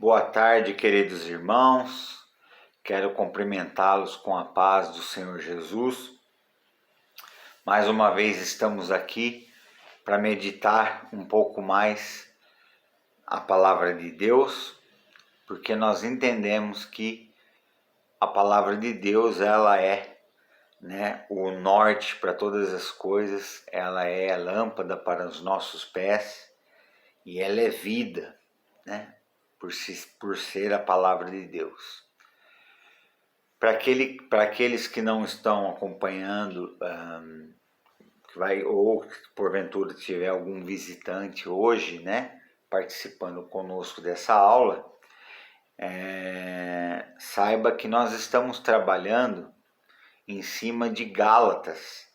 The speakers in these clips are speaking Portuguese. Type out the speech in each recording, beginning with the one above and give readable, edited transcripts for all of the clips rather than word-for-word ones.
Boa tarde, queridos irmãos. Quero cumprimentá-los com a paz do Senhor Jesus. Mais uma vez estamos aqui para meditar um pouco mais a palavra de Deus, porque nós entendemos que a palavra de Deus ela é, o norte para todas as coisas, ela é a lâmpada para os nossos pés e ela é vida, por ser a palavra de Deus. Para aqueles que não estão acompanhando, ou porventura tiver algum visitante hoje, participando conosco dessa aula, saiba que nós estamos trabalhando em cima de Gálatas,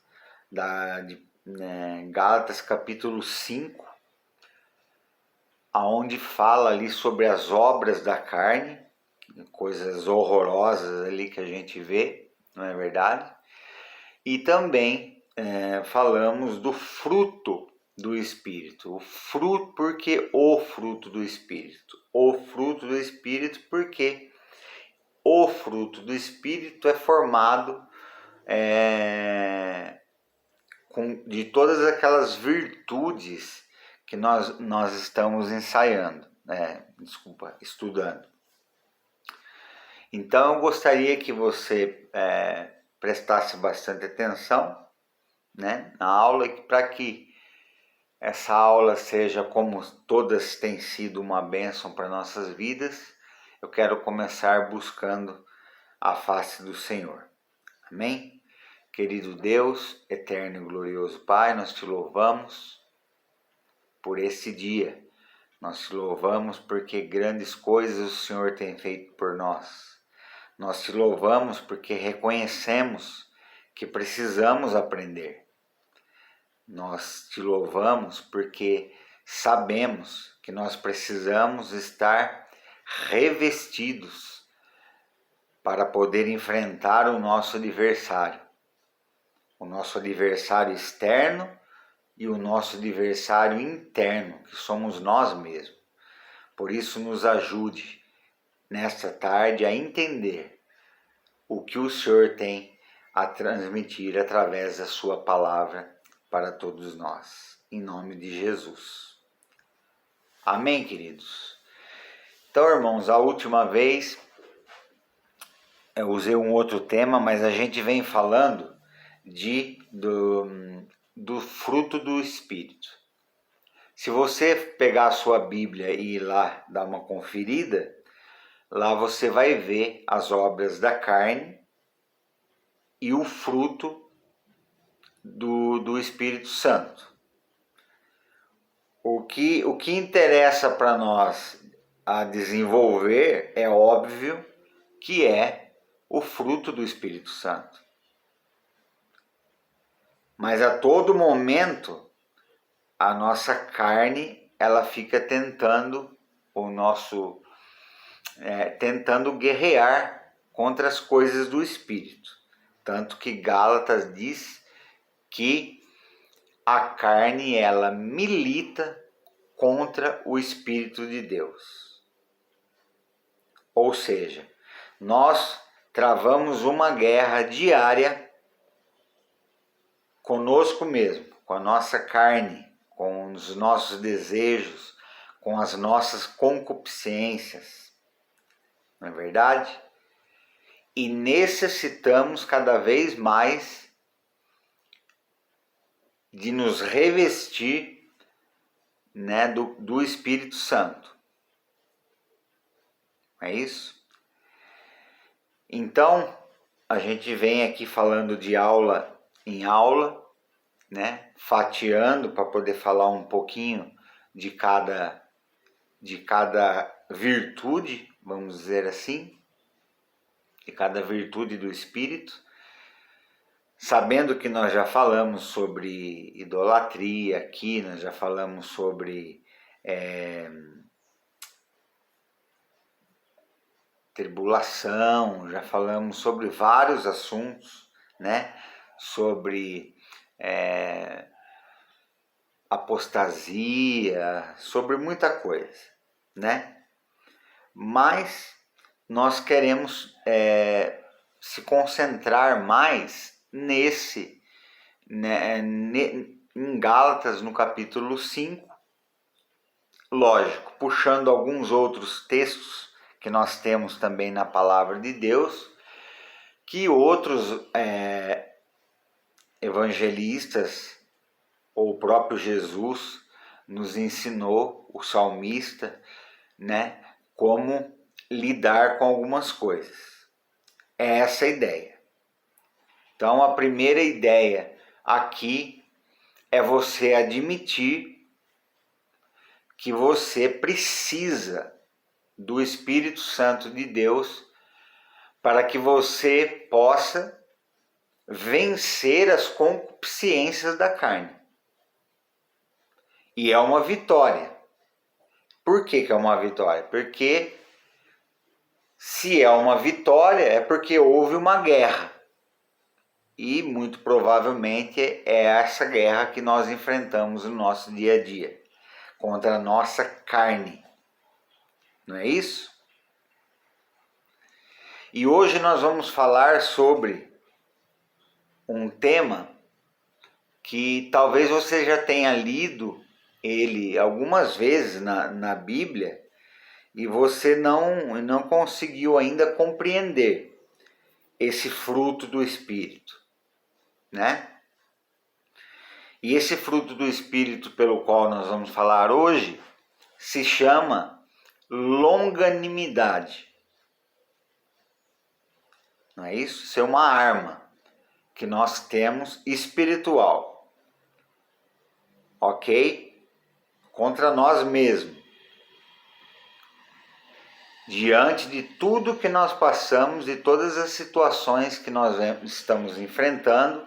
Gálatas capítulo 5, aonde fala ali sobre as obras da carne, coisas horrorosas ali que a gente vê, não é verdade? E também falamos do fruto do Espírito. O fruto, porque o fruto do Espírito? O fruto do Espírito porque o fruto do Espírito é formado de todas aquelas virtudes que nós estamos ensaiando, estudando. Então eu gostaria que você prestasse bastante atenção na aula, para que essa aula seja, como todas têm sido, uma bênção para nossas vidas. Eu quero começar buscando a face do Senhor. Amém? Querido Deus, eterno e glorioso Pai, nós te louvamos por esse dia. Nós te louvamos porque grandes coisas o Senhor tem feito por nós. Nós te louvamos porque reconhecemos que precisamos aprender. Nós te louvamos porque sabemos que nós precisamos estar revestidos para poder enfrentar o nosso adversário externo e o nosso adversário interno, que somos nós mesmos. Por isso, nos ajude nesta tarde a entender o que o Senhor tem a transmitir através da sua palavra para todos nós, em nome de Jesus. Amém, queridos? Então, irmãos, a última vez eu usei um outro tema, mas a gente vem falando do fruto do Espírito. Se você pegar a sua Bíblia e ir lá dar uma conferida, lá você vai ver as obras da carne e o fruto do Espírito Santo. O que interessa para nós a desenvolver é óbvio que é o fruto do Espírito Santo. Mas a todo momento a nossa carne ela fica tentando tentando guerrear contra as coisas do Espírito. Tanto que Gálatas diz que a carne ela milita contra o Espírito de Deus. Ou seja, nós travamos uma guerra diária conosco mesmo, com a nossa carne, com os nossos desejos, com as nossas concupiscências. Não é verdade? E necessitamos cada vez mais de nos revestir do Espírito Santo. É isso? Então, a gente vem aqui falando de aula em aula, fatiando para poder falar um pouquinho de cada virtude, vamos dizer assim, de cada virtude do Espírito, sabendo que nós já falamos sobre idolatria aqui, nós já falamos sobre tribulação, já falamos sobre vários assuntos, sobre apostasia, sobre muita coisa, mas nós queremos se concentrar mais em Gálatas, no capítulo 5, lógico, puxando alguns outros textos que nós temos também na palavra de Deus, que outros evangelistas ou o próprio Jesus nos ensinou, o salmista, né, como lidar com algumas coisas. É essa a ideia. Então, a primeira ideia aqui é você admitir que você precisa do Espírito Santo de Deus para que você possa vencer as concupiscências da carne. E é uma vitória. Por que é uma vitória? Porque se é uma vitória é porque houve uma guerra. E muito provavelmente é essa guerra que nós enfrentamos no nosso dia a dia, contra a nossa carne. Não é isso? E hoje nós vamos falar sobre um tema que talvez você já tenha lido ele algumas vezes na Bíblia e você não conseguiu ainda compreender esse fruto do Espírito, né? E esse fruto do Espírito pelo qual nós vamos falar hoje se chama longanimidade. Não é isso? Isso é uma arma que nós temos espiritual, ok? Contra nós mesmos. Diante de tudo que nós passamos, de todas as situações que nós estamos enfrentando,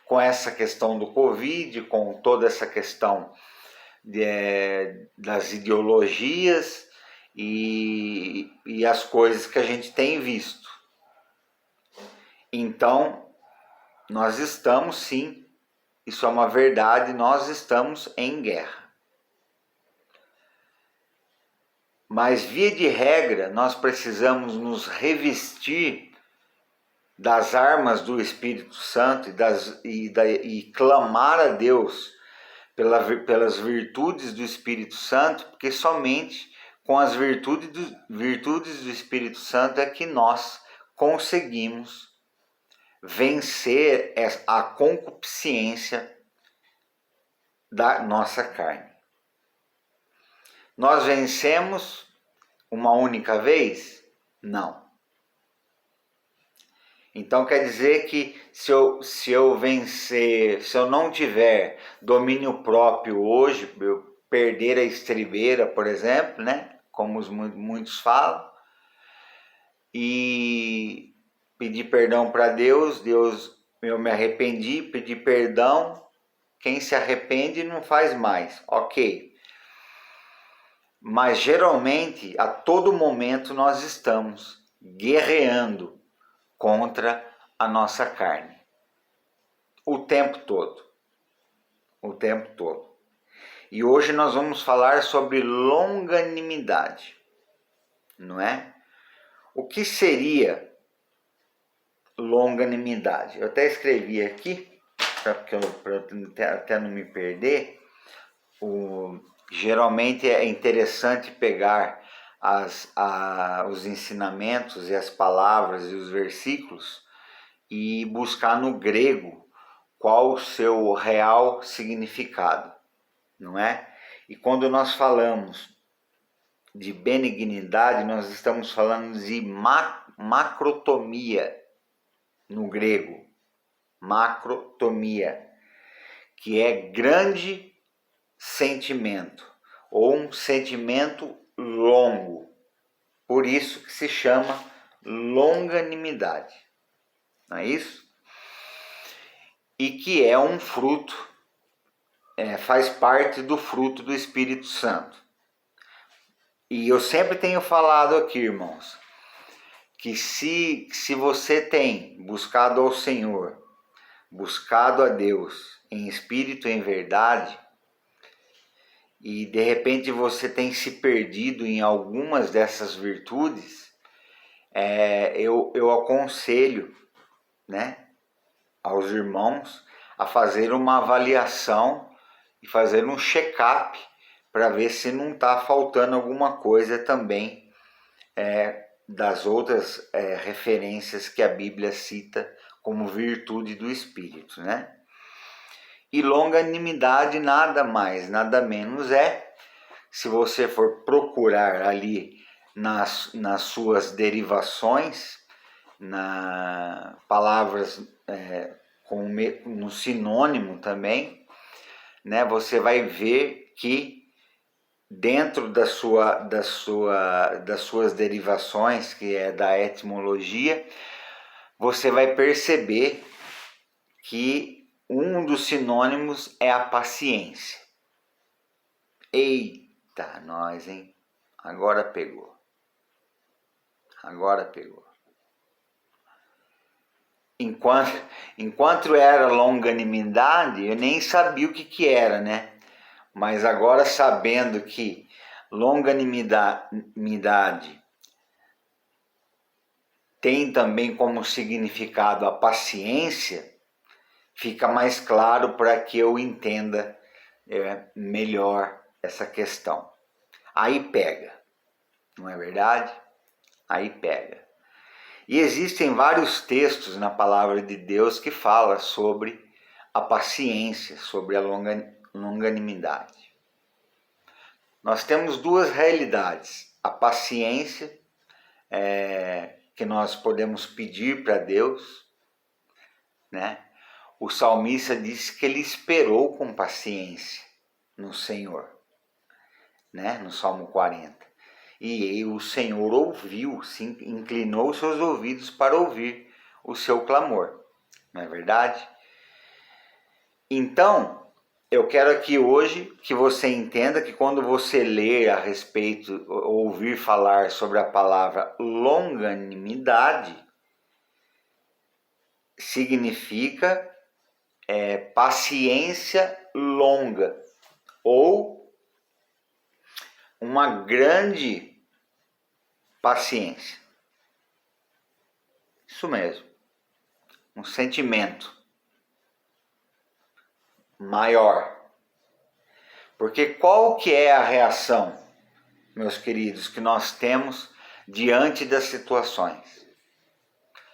com essa questão do Covid, com toda essa questão das ideologias e as coisas que a gente tem visto. Então, nós estamos sim, isso é uma verdade, nós estamos em guerra. Mas, via de regra, nós precisamos nos revestir das armas do Espírito Santo e clamar a Deus pelas virtudes do Espírito Santo, porque somente com as virtudes do Espírito Santo é que nós conseguimos vencer a concupiscência da nossa carne. Nós vencemos uma única vez? Não. Então quer dizer que se eu vencer, se eu não tiver domínio próprio hoje, eu perder a estribeira, por exemplo, né? Como muitos falam, e pedir perdão para Deus, eu me arrependi, pedi perdão, quem se arrepende não faz mais, ok. Mas geralmente, a todo momento, nós estamos guerreando contra a nossa carne. O tempo todo. O tempo todo. E hoje nós vamos falar sobre longanimidade. Não é? O que seria longanimidade? Eu até escrevi aqui, para até não me perder. Geralmente é interessante pegar os ensinamentos e as palavras e os versículos e buscar no grego qual o seu real significado, não é? E quando nós falamos de benignidade, nós estamos falando de macrotomia no grego, macrotomia, que é grande sentimento ou um sentimento longo, por isso que se chama longanimidade, não é isso? E que é um fruto, faz parte do fruto do Espírito Santo. E eu sempre tenho falado aqui, irmãos, que se você tem buscado ao Senhor, buscado a Deus em espírito e em verdade, e de repente você tem se perdido em algumas dessas virtudes, eu aconselho, né, aos irmãos a fazer uma avaliação e fazer um check-up para ver se não está faltando alguma coisa também das outras referências que a Bíblia cita como virtude do Espírito, né? E longanimidade nada mais, nada menos se você for procurar ali nas suas derivações, palavras no sinônimo também, né, você vai ver que dentro das suas derivações, que é da etimologia, você vai perceber que um dos sinônimos é a paciência. Eita, nós, hein? Agora pegou. Enquanto era longanimidade, eu nem sabia o que era, né? Mas agora, sabendo que longanimidade tem também como significado a paciência, fica mais claro para que eu entenda melhor essa questão. Aí pega, não é verdade? Aí pega. E existem vários textos na palavra de Deus que falam sobre a paciência, sobre a longanimidade. Nós temos duas realidades: a paciência, que nós podemos pedir para Deus, né? O salmista disse que ele esperou com paciência no Senhor, né? No Salmo 40. E o Senhor ouviu, se inclinou seus ouvidos para ouvir o seu clamor, não é verdade? Então, eu quero aqui hoje que você entenda que quando você ler a respeito, ouvir falar sobre a palavra longanimidade, significa paciência longa, ou uma grande paciência. Isso mesmo, um sentimento maior. Porque qual que é a reação, meus queridos, que nós temos diante das situações?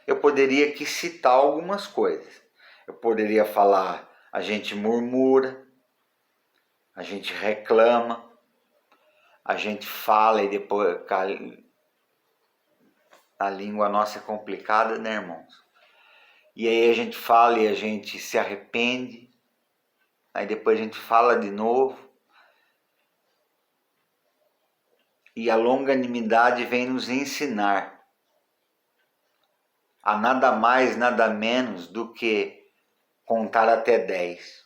Eu poderia aqui citar algumas coisas. Eu poderia falar, a gente murmura, a gente reclama, a gente fala e depois a língua nossa é complicada, né, irmãos? E aí a gente fala e a gente se arrepende, aí depois a gente fala de novo. E a longanimidade vem nos ensinar a nada mais, nada menos do que contar até 10.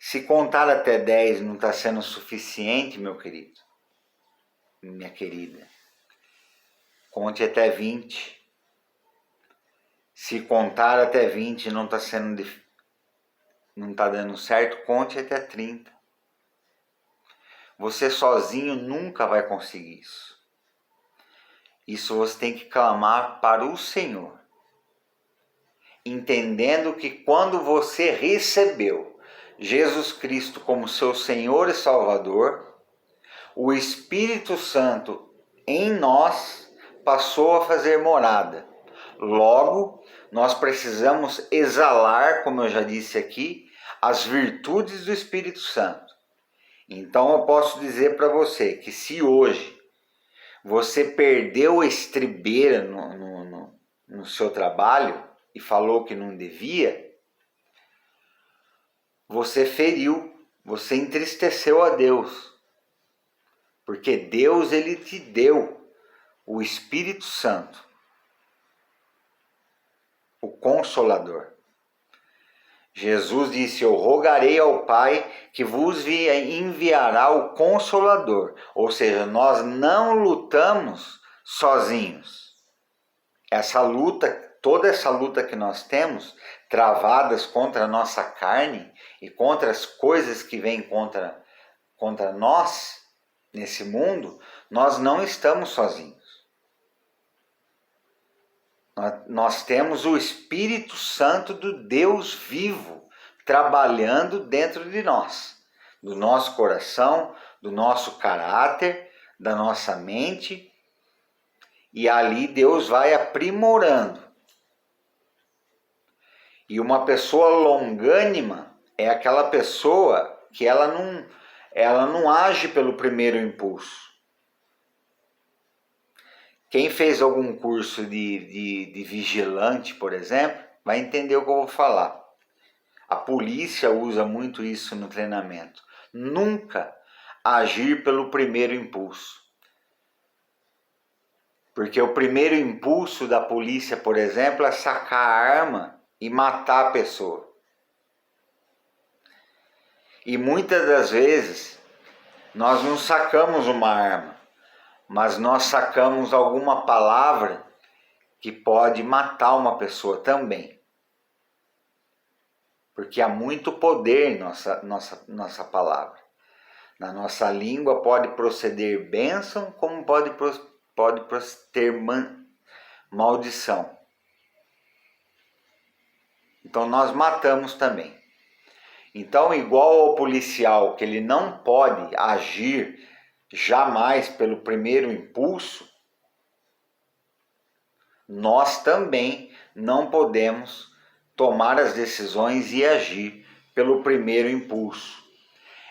Se contar até 10 não está sendo suficiente, meu querido, minha querida, conte até 20. Se contar até 20 não está dando certo, conte até 30. Você sozinho nunca vai conseguir isso. Isso você tem que clamar para o Senhor, entendendo que quando você recebeu Jesus Cristo como seu Senhor e Salvador, o Espírito Santo em nós passou a fazer morada. Logo, nós precisamos exalar, como eu já disse aqui, as virtudes do Espírito Santo. Então eu posso dizer para você que se hoje você perdeu a estribeira no seu trabalho e falou que não devia, você feriu, você entristeceu a Deus. Porque Deus, ele te deu o Espírito Santo, o Consolador. Jesus disse, eu rogarei ao Pai que vos enviará o Consolador. Ou seja, nós não lutamos sozinhos. Essa luta, toda essa luta que nós temos, travadas contra a nossa carne e contra as coisas que vêm contra nós nesse mundo, nós não estamos sozinhos. Nós temos o Espírito Santo do Deus vivo trabalhando dentro de nós, do nosso coração, do nosso caráter, da nossa mente, e ali Deus vai aprimorando. E uma pessoa longânima é aquela pessoa que ela não age pelo primeiro impulso. Quem fez algum curso de vigilante, por exemplo, vai entender o que eu vou falar. A polícia usa muito isso no treinamento. Nunca agir pelo primeiro impulso. Porque o primeiro impulso da polícia, por exemplo, é sacar a arma e matar a pessoa. E muitas das vezes nós não sacamos uma arma, mas nós sacamos alguma palavra que pode matar uma pessoa também. Porque há muito poder em nossa palavra. Na nossa língua pode proceder bênção, como pode ter maldição. Então nós matamos também. Então, igual ao policial, que ele não pode agir jamais pelo primeiro impulso, nós também não podemos tomar as decisões e agir pelo primeiro impulso.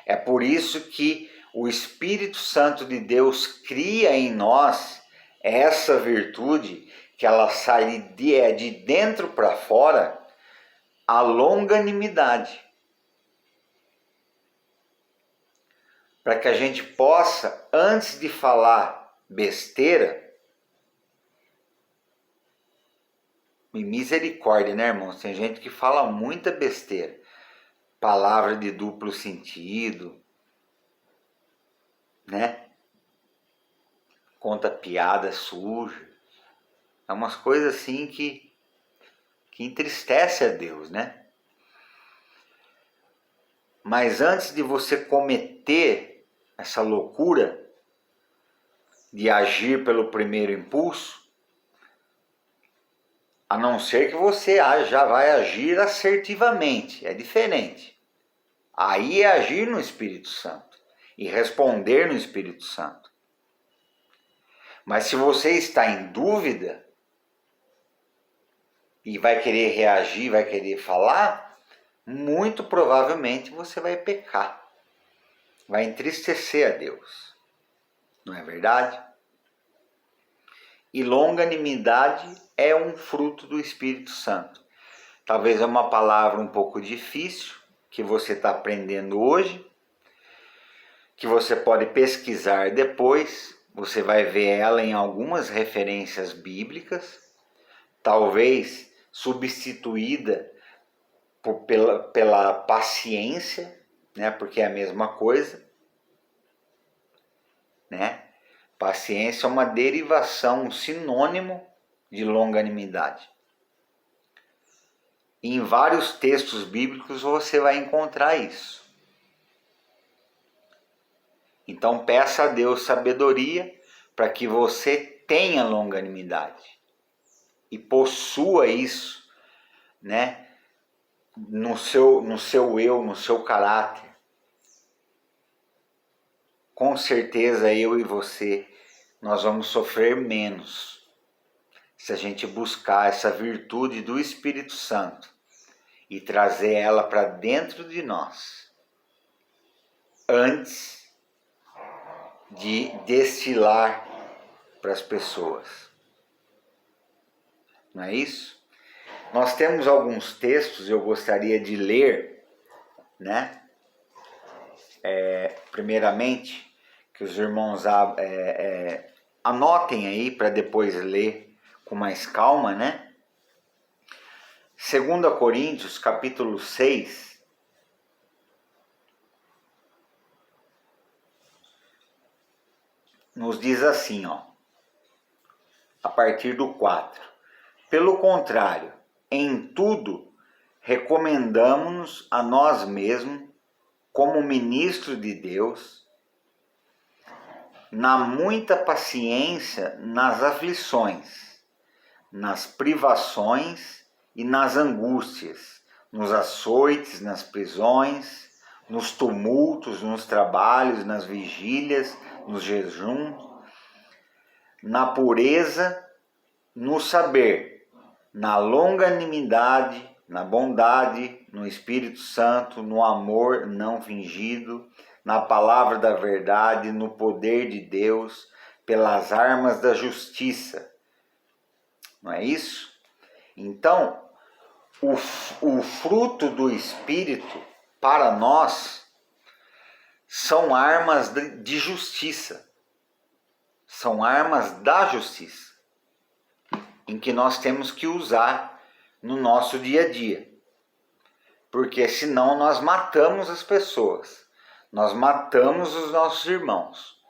É por isso que o Espírito Santo de Deus cria em nós essa virtude, que ela sai de dentro para fora, a longanimidade. Para que a gente possa, antes de falar besteira, e misericórdia, né, irmãos? Tem gente que fala muita besteira, palavra de duplo sentido, né? Conta piada suja, é umas coisas assim que entristece a Deus, né? Mas antes de você cometer essa loucura de agir pelo primeiro impulso, a não ser que você já vai agir assertivamente, é diferente. Aí é agir no Espírito Santo e responder no Espírito Santo. Mas se você está em dúvida e vai querer reagir, vai querer falar, muito provavelmente você vai pecar, vai entristecer a Deus, não é verdade? E longanimidade é um fruto do Espírito Santo. Talvez é uma palavra um pouco difícil, que você está aprendendo hoje, que você pode pesquisar depois, você vai ver ela em algumas referências bíblicas, talvez substituída pela paciência, né? Porque é a mesma coisa, né? Paciência é uma derivação, um sinônimo de longanimidade. Em vários textos bíblicos você vai encontrar isso. Então peça a Deus sabedoria para que você tenha longanimidade e possua isso, né? No seu eu, no seu caráter. Com certeza eu e você, nós vamos sofrer menos se a gente buscar essa virtude do Espírito Santo e trazer ela para dentro de nós, antes de destilar para as pessoas. Não é isso? Nós temos alguns textos, eu gostaria de ler, né? Primeiramente, que os irmãos anotem aí para depois ler com mais calma, né? 2 Coríntios, capítulo 6, nos diz assim, ó, a partir do 4. Pelo contrário, em tudo recomendamos-nos a nós mesmos como ministro de Deus, na muita paciência nas aflições, nas privações e nas angústias, nos açoites, nas prisões, nos tumultos, nos trabalhos, nas vigílias, nos jejuns, na pureza, no saber, na longanimidade, na bondade, no Espírito Santo, no amor não fingido, na palavra da verdade, no poder de Deus, pelas armas da justiça. Não é isso? Então, o fruto do Espírito, para nós, são armas de justiça. São armas da justiça, em que nós temos que usar no nosso dia a dia. Porque senão nós matamos as pessoas, nós matamos os nossos irmãos,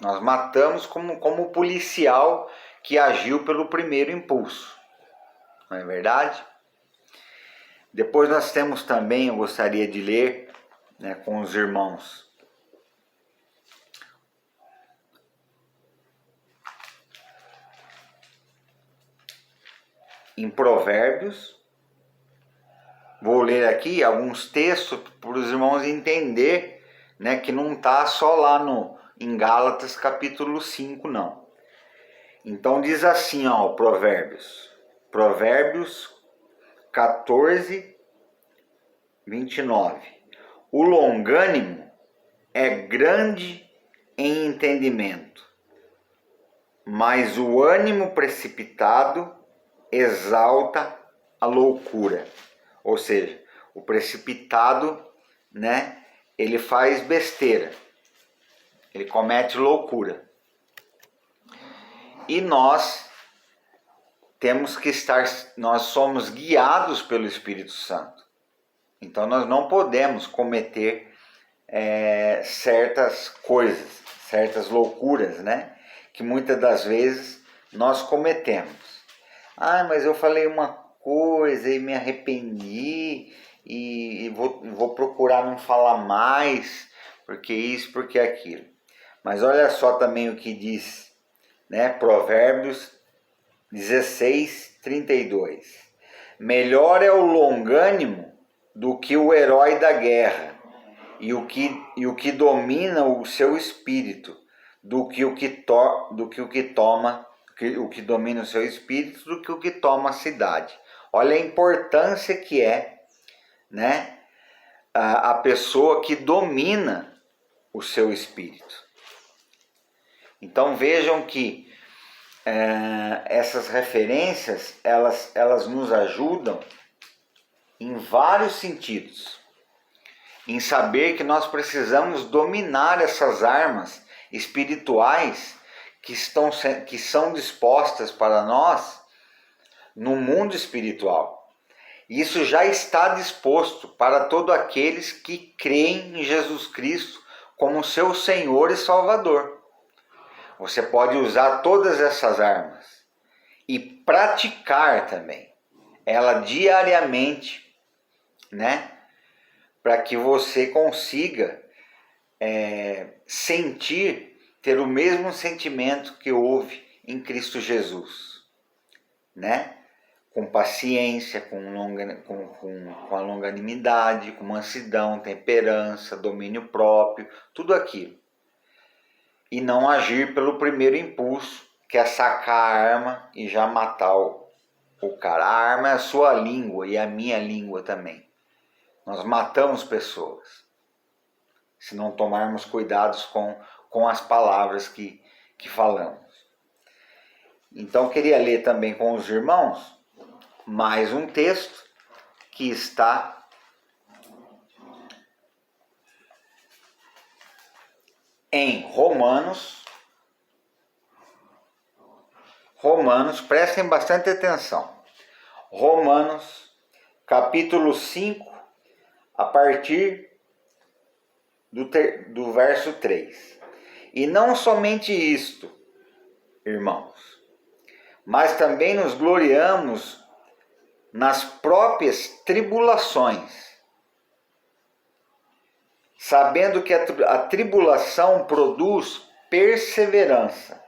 nós matamos como o policial que agiu pelo primeiro impulso. Não é verdade? Depois nós temos também, eu gostaria de ler, né, com os irmãos, em Provérbios. Vou ler aqui alguns textos para os irmãos entender, né, que não está só lá em Gálatas capítulo 5, não. Então diz assim, ó, Provérbios 14, 29. O longânimo é grande em entendimento, mas o ânimo precipitado exalta a loucura. Ou seja, o precipitado, né, ele faz besteira, ele comete loucura. E nós nós somos guiados pelo Espírito Santo. Então nós não podemos cometer certas coisas, certas loucuras, né, que muitas das vezes nós cometemos. Ah, mas eu falei uma coisa e me arrependi e vou procurar não falar mais, porque isso, porque aquilo. Mas olha só também o que diz, né, Provérbios 16, 32. Melhor é o longânimo do que o herói da guerra, e o que domina o seu espírito, do que o que domina o seu espírito, do que o que toma a cidade. Olha a importância que é, né, a pessoa que domina o seu espírito. Então vejam que essas referências, elas nos ajudam em vários sentidos, em saber que nós precisamos dominar essas armas espirituais que são dispostas para nós no mundo espiritual. Isso já está disposto para todos aqueles que creem em Jesus Cristo como seu Senhor e Salvador. Você pode usar todas essas armas e praticar também ela diariamente, né? Para que você consiga ter o mesmo sentimento que houve em Cristo Jesus, né? Com paciência, com a longanimidade, com mansidão, temperança, domínio próprio, tudo aquilo. E não agir pelo primeiro impulso, que é sacar a arma e já matar o cara. A arma é a sua língua e a minha língua também. Nós matamos pessoas se não tomarmos cuidados com as palavras que falamos. Então, queria ler também com os irmãos mais um texto que está em Romanos, prestem bastante atenção. Romanos, capítulo 5, a partir do verso 3. E não somente isto, irmãos, mas também nos gloriamos nas próprias tribulações, sabendo que a tribulação produz perseverança,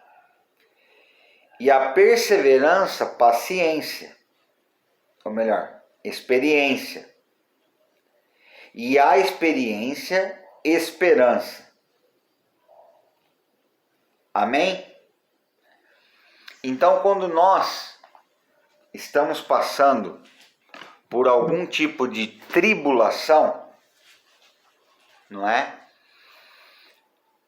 e a perseverança, paciência, ou melhor, experiência, e a experiência, esperança. Amém? Então, quando nós estamos passando por algum tipo de tribulação, não é?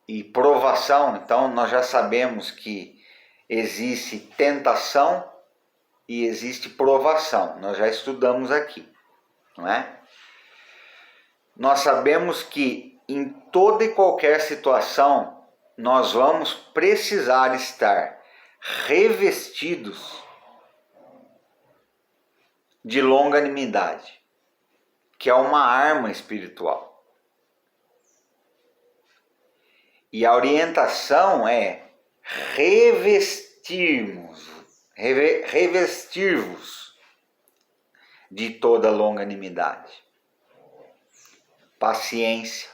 E provação, então nós já sabemos que existe tentação e existe provação. Nós já estudamos aqui, não é? Nós sabemos que em toda e qualquer situação nós vamos precisar estar revestidos de longanimidade, que é uma arma espiritual. E a orientação é revestir-vos de toda longanimidade, paciência,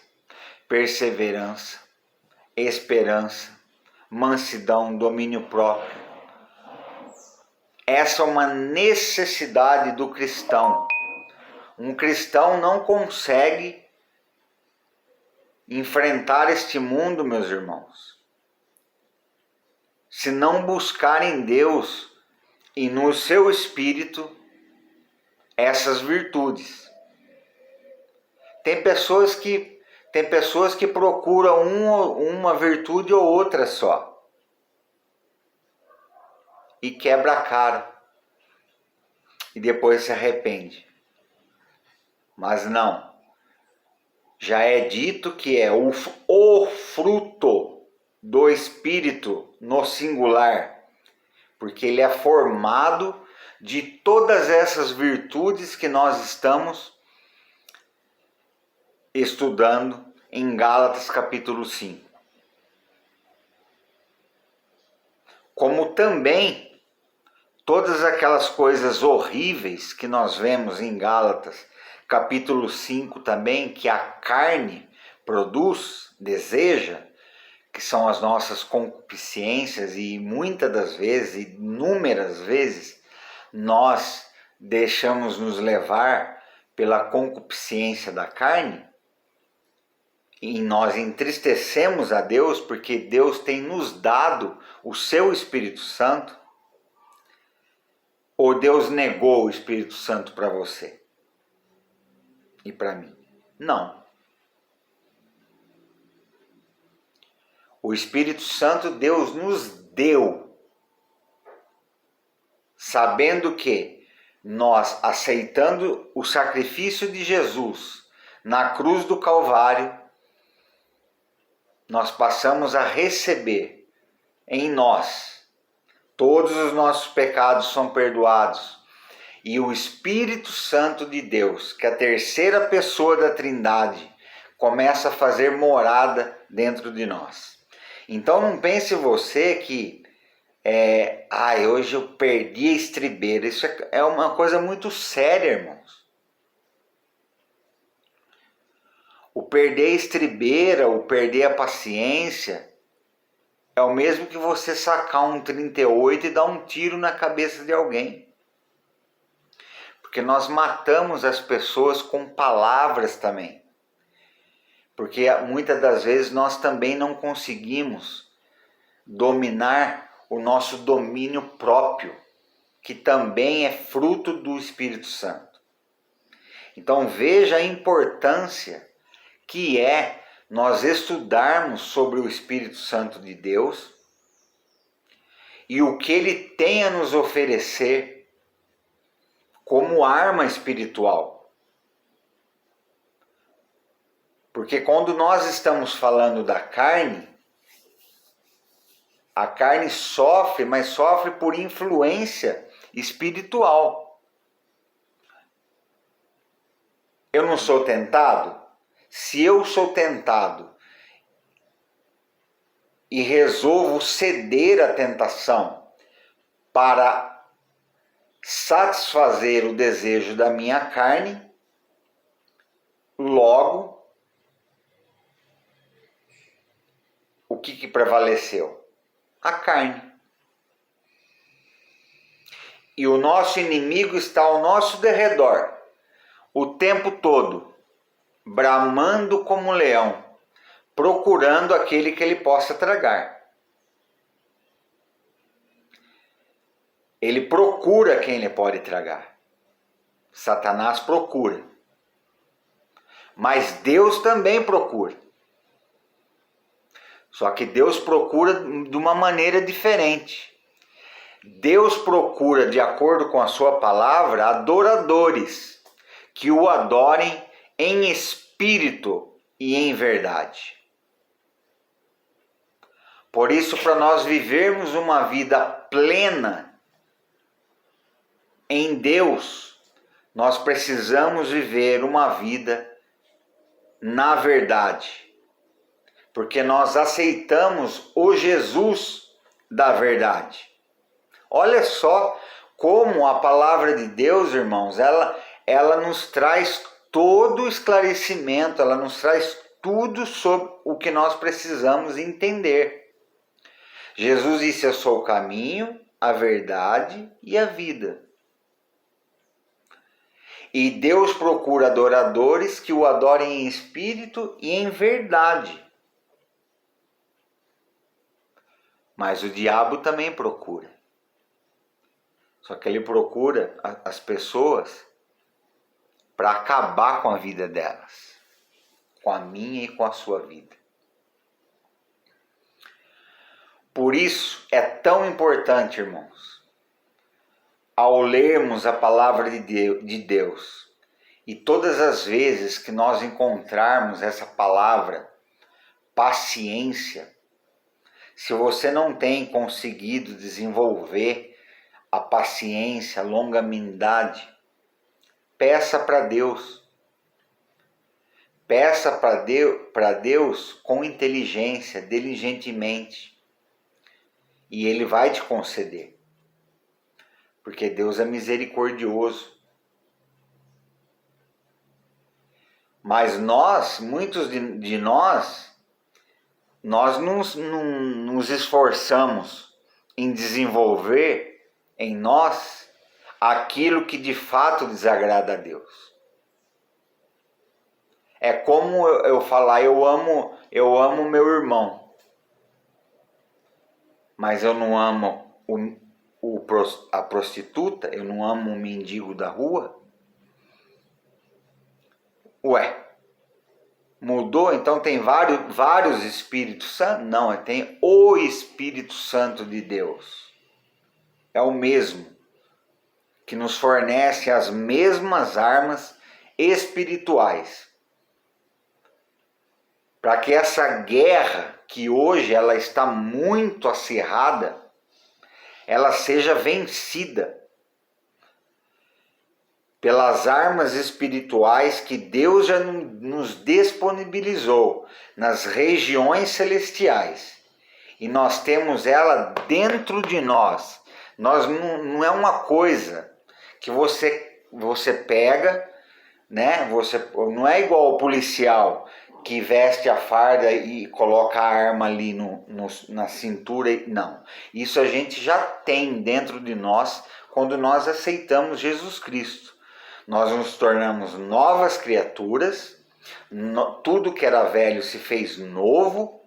perseverança, esperança, mansidão, domínio próprio. Essa é uma necessidade do cristão. Um cristão não consegue enfrentar este mundo, meus irmãos, se não buscar em Deus e no seu espírito essas virtudes. Tem pessoas que procuram uma virtude ou outra só e quebra a cara e depois se arrepende. Mas não. Já é dito que é o fruto do Espírito no singular, porque ele é formado de todas essas virtudes que nós estamos estudando em Gálatas capítulo 5. Como também todas aquelas coisas horríveis que nós vemos em Gálatas capítulo 5 também, que a carne produz, deseja, que são as nossas concupiscências, e muitas das vezes, inúmeras vezes, nós deixamos nos levar pela concupiscência da carne, e nós entristecemos a Deus porque Deus tem nos dado o seu Espírito Santo. Ou Deus negou o Espírito Santo para você e para mim? Não. O Espírito Santo Deus nos deu, sabendo que nós, aceitando o sacrifício de Jesus na cruz do Calvário, nós passamos a receber em nós, todos os nossos pecados são perdoados, e o Espírito Santo de Deus, que é a terceira pessoa da Trindade, começa a fazer morada dentro de nós. Então não pense você que hoje eu perdi a estribeira. Isso é uma coisa muito séria, irmãos. O perder a estribeira, o perder a paciência, é o mesmo que você sacar um 38 e dar um tiro na cabeça de alguém. Porque nós matamos as pessoas com palavras também. Porque muitas das vezes nós também não conseguimos dominar o nosso domínio próprio, que também é fruto do Espírito Santo. Então veja a importância que é nós estudarmos sobre o Espírito Santo de Deus e o que ele tem a nos oferecer como arma espiritual. Porque quando nós estamos falando da carne, a carne sofre, mas sofre por influência espiritual. Eu não sou tentado? Se eu sou tentado e resolvo ceder à tentação para satisfazer o desejo da minha carne, logo, o que prevaleceu? A carne. E o nosso inimigo está ao nosso derredor, o tempo todo, bramando como leão, procurando aquele que ele possa tragar. Ele procura quem ele pode tragar. Satanás procura. Mas Deus também procura. Só que Deus procura de uma maneira diferente. Deus procura, de acordo com a sua palavra, adoradores que o adorem em espírito e em verdade. Por isso, para nós vivermos uma vida plena em Deus, nós precisamos viver uma vida na verdade. Porque nós aceitamos o Jesus da verdade. Olha só como a palavra de Deus, irmãos, ela nos traz todo o esclarecimento, ela nos traz tudo sobre o que nós precisamos entender. Jesus disse: eu sou o caminho, a verdade e a vida. E Deus procura adoradores que o adorem em espírito e em verdade. Mas o diabo também procura. Só que ele procura as pessoas para acabar com a vida delas, com a minha e com a sua vida. Por isso é tão importante, irmãos, ao lermos a palavra de Deus, e todas as vezes que nós encontrarmos essa palavra, paciência, se você não tem conseguido desenvolver a paciência, a longanimidade, peça para Deus. Peça para Deus com inteligência, diligentemente. E Ele vai te conceder. Porque Deus é misericordioso. Mas nós, muitos de nós nos esforçamos em desenvolver em nós aquilo que de fato desagrada a Deus. É como eu falar: eu amo meu irmão, mas eu não amo a prostituta, eu não amo o mendigo da rua. Ué, mudou? Então tem vários Espíritos Santos? Não, tem o Espírito Santo de Deus. É o mesmo, que nos fornece as mesmas armas espirituais. Para que essa guerra, que hoje ela está muito acirrada, ela seja vencida pelas armas espirituais que Deus já nos disponibilizou nas regiões celestiais. E nós temos ela dentro de nós. Não é uma coisa que você pega, né? Não é igual o policial que veste a farda e coloca a arma ali na cintura. Não, isso a gente já tem dentro de nós quando nós aceitamos Jesus Cristo. Nós nos tornamos novas criaturas, tudo que era velho se fez novo,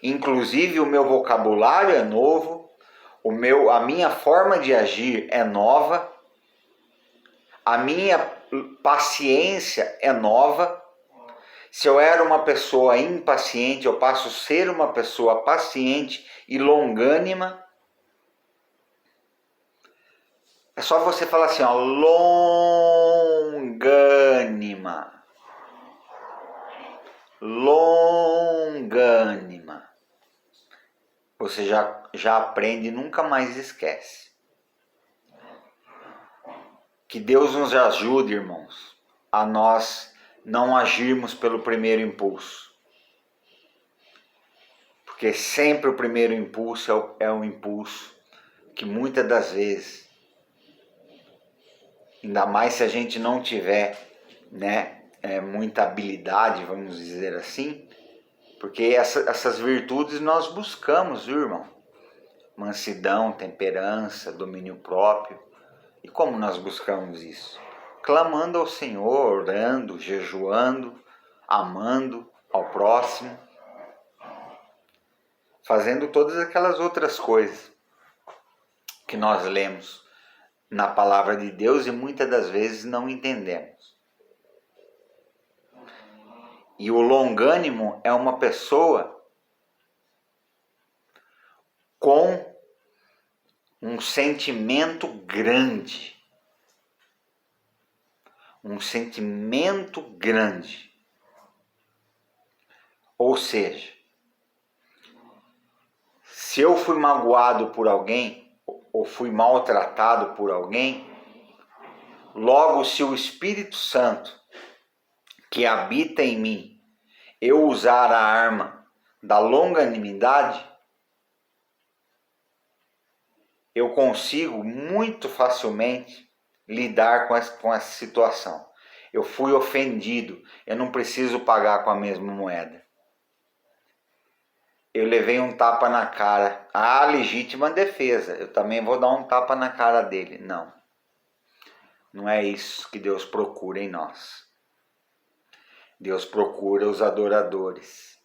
inclusive o meu vocabulário é novo, a minha forma de agir é nova, a minha paciência é nova. Se eu era uma pessoa impaciente, eu passo a ser uma pessoa paciente e longânima. É só você falar assim, ó, longânima. Longânima. Você já aprende e nunca mais esquece. Que Deus nos ajude, irmãos, a nós não agirmos pelo primeiro impulso. Porque sempre o primeiro impulso é o impulso que muitas das vezes ainda mais se a gente não tiver, né, muita habilidade, vamos dizer assim, porque essas virtudes nós buscamos, viu, irmão? Mansidão, temperança, domínio próprio. E como nós buscamos isso? Clamando ao Senhor, orando, jejuando, amando ao próximo, fazendo todas aquelas outras coisas que nós lemos na palavra de Deus e muitas das vezes não entendemos. E o longânimo é uma pessoa com um sentimento grande. Um sentimento grande. Ou seja, se eu fui magoado por alguém, ou fui maltratado por alguém, logo se o Espírito Santo que habita em mim, eu usar a arma da longanimidade, eu consigo muito facilmente lidar com essa situação. Eu fui ofendido, eu não preciso pagar com a mesma moeda. Eu levei um tapa na cara, a legítima defesa, eu também vou dar um tapa na cara dele. Não, não é isso que Deus procura em nós. Deus procura os adoradores,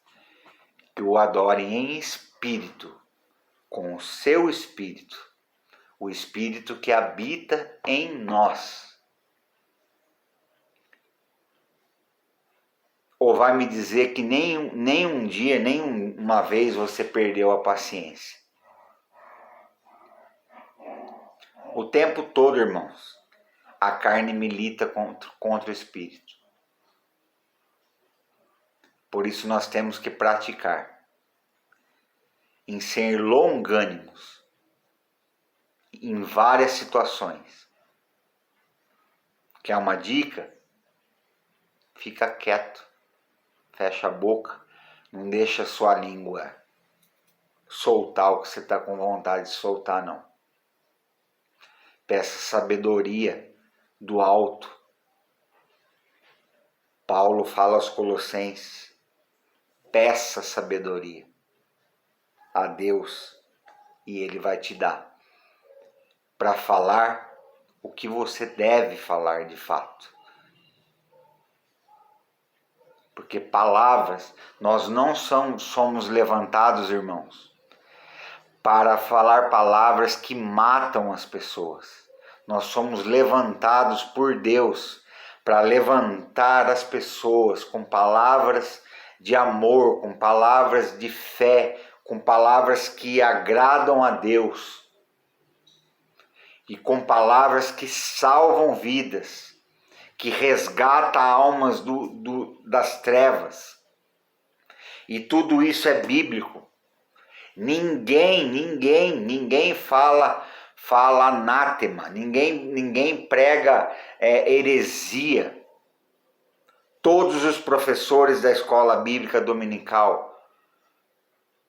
que o adorem em espírito, com o seu espírito, o espírito que habita em nós. Ou vai me dizer que nem um dia, nem uma vez você perdeu a paciência? O tempo todo, irmãos, a carne milita contra o espírito. Por isso nós temos que praticar em ser longânimos em várias situações. Quer uma dica? Fica quieto, fecha a boca, não deixa a sua língua soltar o que você está com vontade de soltar, não. Peça sabedoria do alto. Paulo fala aos Colossenses, peça sabedoria a Deus e Ele vai te dar para falar o que você deve falar de fato. Porque palavras, nós não somos levantados, irmãos, para falar palavras que matam as pessoas. Nós somos levantados por Deus para levantar as pessoas com palavras de amor, com palavras de fé, com palavras que agradam a Deus e com palavras que salvam vidas, que resgatam almas das trevas. E tudo isso é bíblico. Ninguém fala anátema, ninguém prega heresia. Todos os professores da escola bíblica dominical,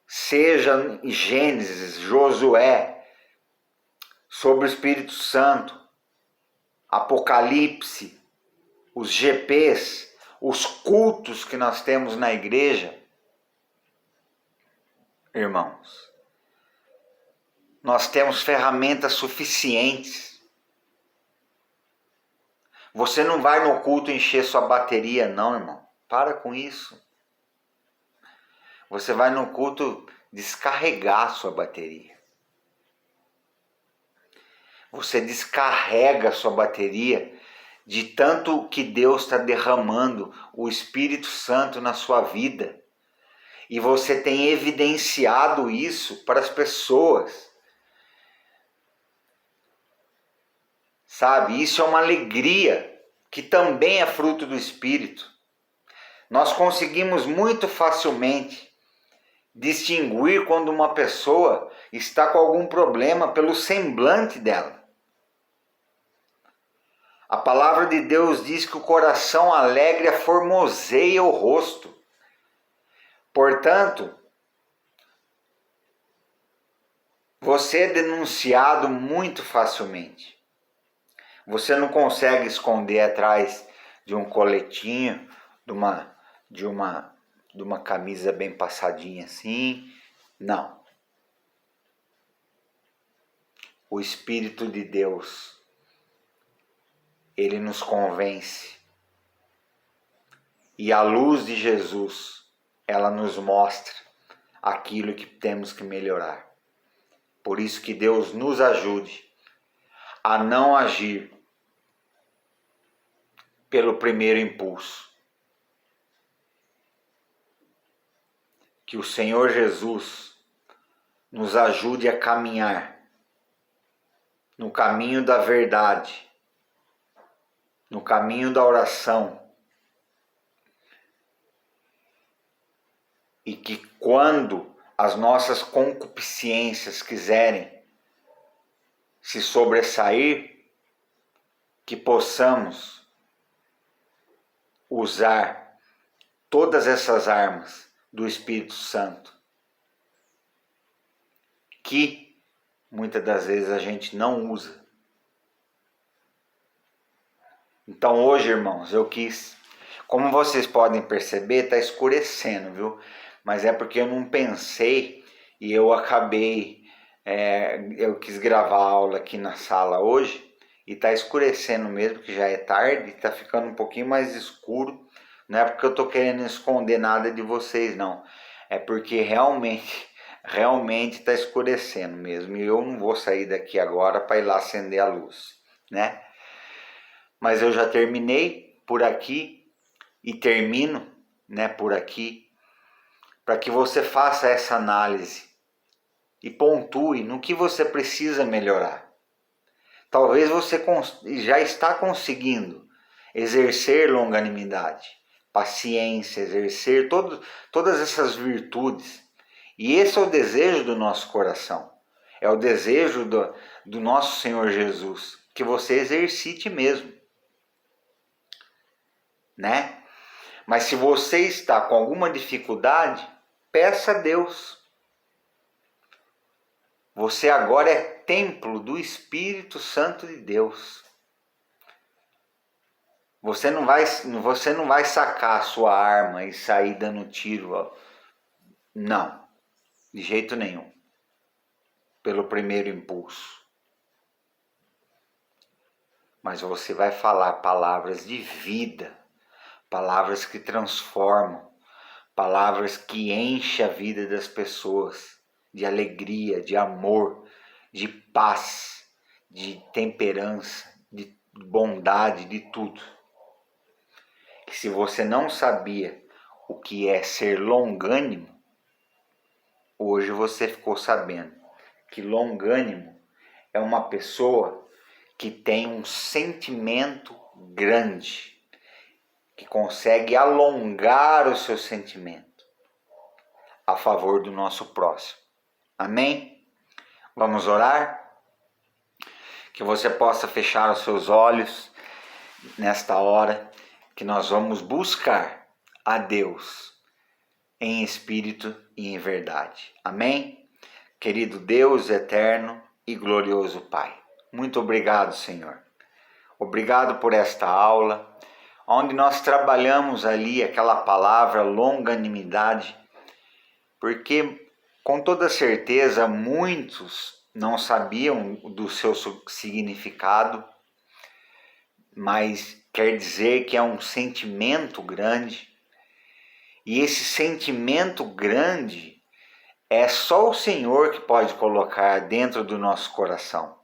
seja Gênesis, Josué, sobre o Espírito Santo, Apocalipse, os GPs, os cultos que nós temos na igreja, irmãos, nós temos ferramentas suficientes. Você não vai no culto encher sua bateria, não, irmão. Para com isso. Você vai no culto descarregar sua bateria. Você descarrega sua bateria de tanto que Deus está derramando o Espírito Santo na sua vida. E você tem evidenciado isso para as pessoas. Sabe, isso é uma alegria que também é fruto do Espírito. Nós conseguimos muito facilmente distinguir quando uma pessoa está com algum problema pelo semblante dela. A palavra de Deus diz que o coração alegre aformoseia o rosto. Portanto, você é denunciado muito facilmente. Você não consegue esconder atrás de um coletinho, de uma camisa bem passadinha assim. Não. O Espírito de Deus, ele nos convence. E a luz de Jesus, ela nos mostra aquilo que temos que melhorar. Por isso que Deus nos ajude a não agir pelo primeiro impulso. Que o Senhor Jesus nos ajude a caminhar no caminho da verdade, no caminho da oração. E que quando as nossas concupiscências quiserem se sobressair, que possamos usar todas essas armas do Espírito Santo, que muitas das vezes a gente não usa. Então hoje, irmãos, eu quis, como vocês podem perceber, está escurecendo, viu? Mas é porque eu não pensei e eu acabei, eu quis gravar a aula aqui na sala hoje e está escurecendo mesmo, que já é tarde, está ficando um pouquinho mais escuro. Não é porque eu estou querendo esconder nada de vocês, não. É porque realmente está escurecendo mesmo. E eu não vou sair daqui agora para ir lá acender a luz, né? Mas eu já terminei por aqui e termino, né, por aqui, para que você faça essa análise e pontue no que você precisa melhorar. Talvez você já está conseguindo exercer longanimidade, paciência, exercer todas essas virtudes. E esse é o desejo do nosso coração. É o desejo do nosso Senhor Jesus, que você exercite mesmo, né? Mas se você está com alguma dificuldade, peça a Deus. Você agora é templo do Espírito Santo de Deus. Você não vai sacar a sua arma e sair dando tiro. Não, de jeito nenhum. Pelo primeiro impulso. Mas você vai falar palavras de vida, palavras que transformam, palavras que enchem a vida das pessoas de alegria, de amor, de paz, de temperança, de bondade, de tudo. Que se você não sabia o que é ser longânimo, hoje você ficou sabendo que longânimo é uma pessoa que tem um sentimento grande, que consegue alongar o seu sentimento a favor do nosso próximo. Amém? Vamos orar? Que você possa fechar os seus olhos nesta hora, que nós vamos buscar a Deus em espírito e em verdade. Amém? Querido Deus eterno e glorioso Pai, muito obrigado, Senhor. Obrigado por esta aula, onde nós trabalhamos ali aquela palavra longanimidade, porque com toda certeza muitos não sabiam do seu significado, mas quer dizer que é um sentimento grande, e esse sentimento grande é só o Senhor que pode colocar dentro do nosso coração.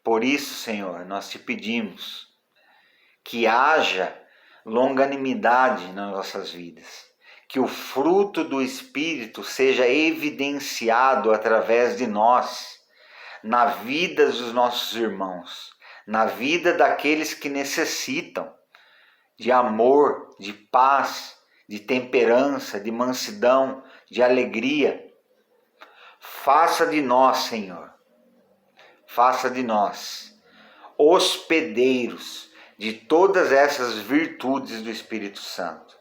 Por isso, Senhor, nós te pedimos que haja longanimidade nas nossas vidas, que o fruto do Espírito seja evidenciado através de nós, na vida dos nossos irmãos, na vida daqueles que necessitam de amor, de paz, de temperança, de mansidão, de alegria. Faça de nós, Senhor, faça de nós hospedeiros de todas essas virtudes do Espírito Santo.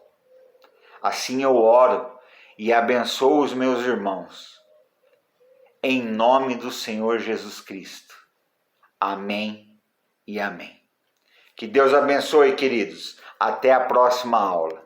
Assim eu oro e abençoo os meus irmãos. Em nome do Senhor Jesus Cristo. Amém e amém. Que Deus abençoe, queridos. Até a próxima aula.